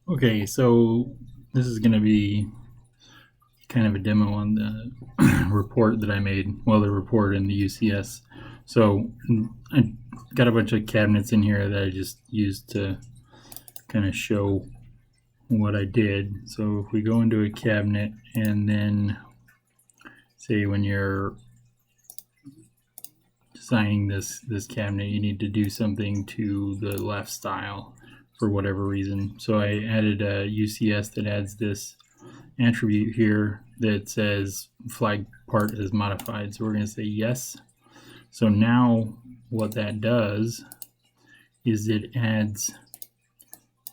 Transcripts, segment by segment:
Okay, so this is going to be kind of a demo on the report that I made. Well, the report in the UCS. So I got a bunch of cabinets in here that I just used to kind of show what I did. So if we go into a cabinet and then say when you're designing this cabinet, you need to do something to the left style for whatever reason. So I added a UCS that adds this attribute here that says flag part is modified. So we're going to say yes. So now what that does is it adds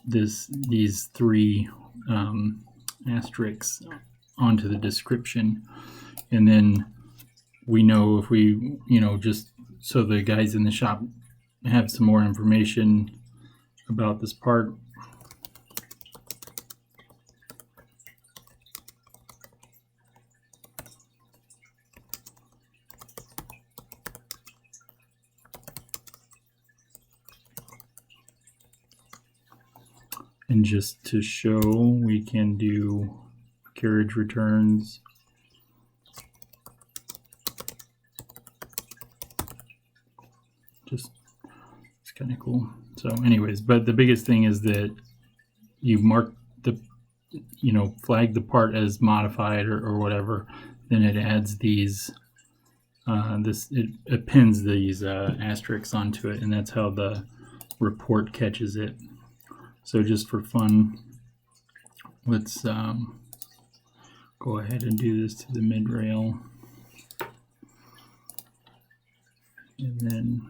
these three asterisks onto the description, and then we know if we, just so the guys in the shop have some more information about this part. And just to show, we can do carriage returns. Just, it's kind of cool. So anyways, but the biggest thing is that you mark the, flag the part as modified or whatever, then it adds these, it appends these asterisks onto it, and that's how the report catches it. So just for fun, let's go ahead and do this to the mid rail, and then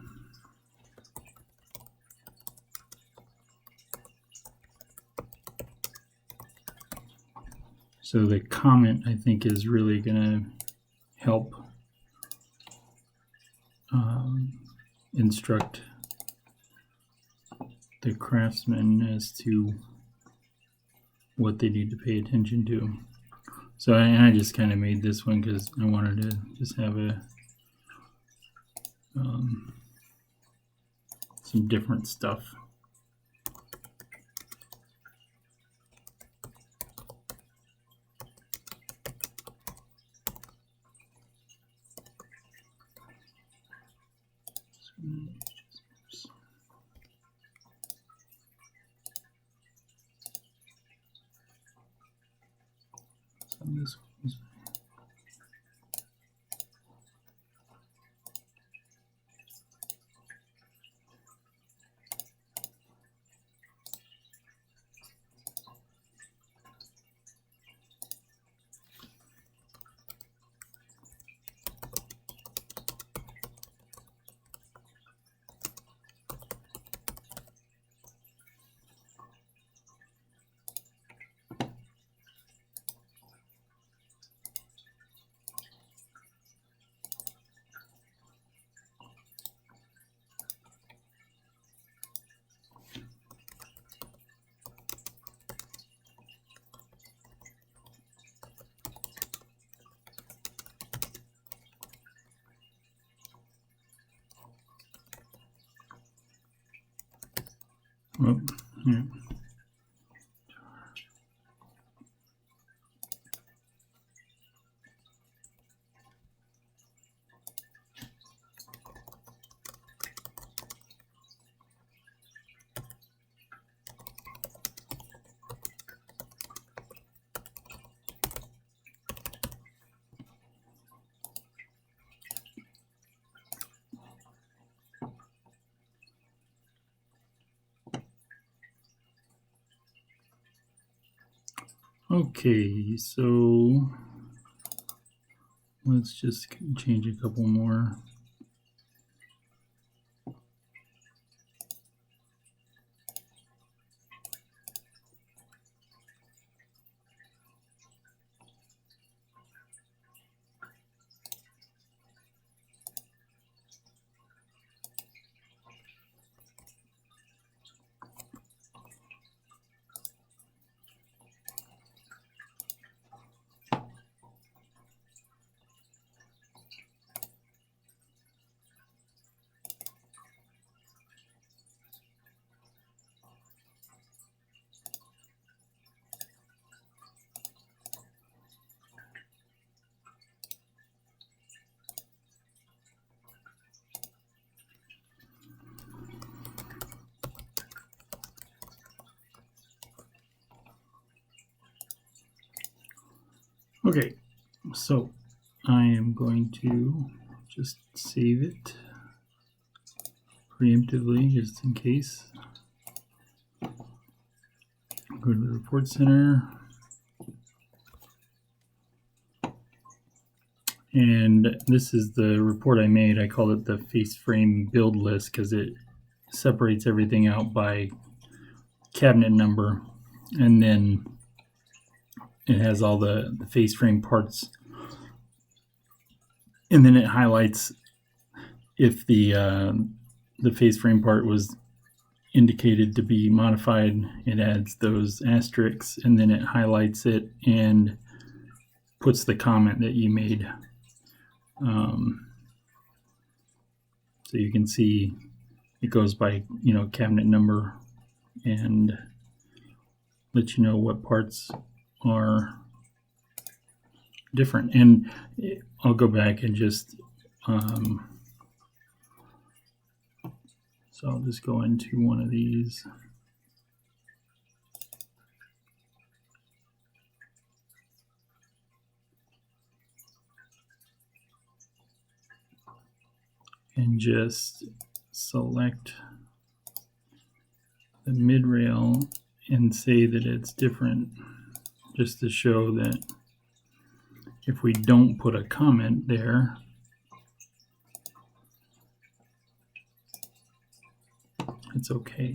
so the comment, I think, is really going to help instruct the craftsman as to what they need to pay attention to. So I just kind of made this one because I wanted to just have some different stuff. This one's yeah. Okay, so let's just change a couple more. Okay, so I am going to just save it preemptively just in case. Go to the report center. And this is the report I made. I call it the FaceFrame build list because it separates everything out by cabinet number, and then it has all the FaceFrame parts, and then it highlights if the FaceFrame part was indicated to be modified. It adds those asterisks, and then it highlights it and puts the comment that you made. So you can see it goes by cabinet number and let you know what parts are different. And I'll go back and just so I'll just go into one of these. And just select the mid rail and say that it's different, just to show that if we don't put a comment there, it's okay.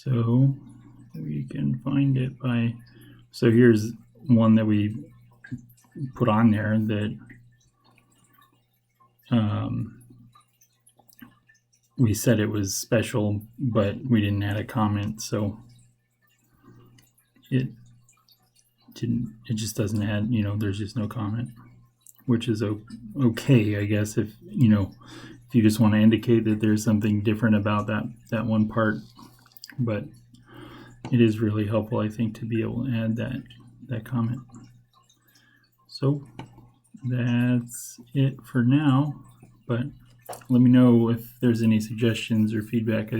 So we can find it by, so here's one that we put on there that we said it was special, but we didn't add a comment, so it just doesn't add, there's just no comment, which is okay, I guess, if you just want to indicate that there's something different about that one part. But it is really helpful, I think, to be able to add that comment. So that's it for now, but let me know if there's any suggestions or feedback.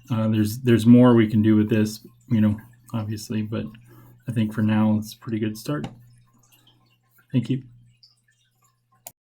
There's more we can do with this, obviously, but I think for now it's a pretty good start. Thank you.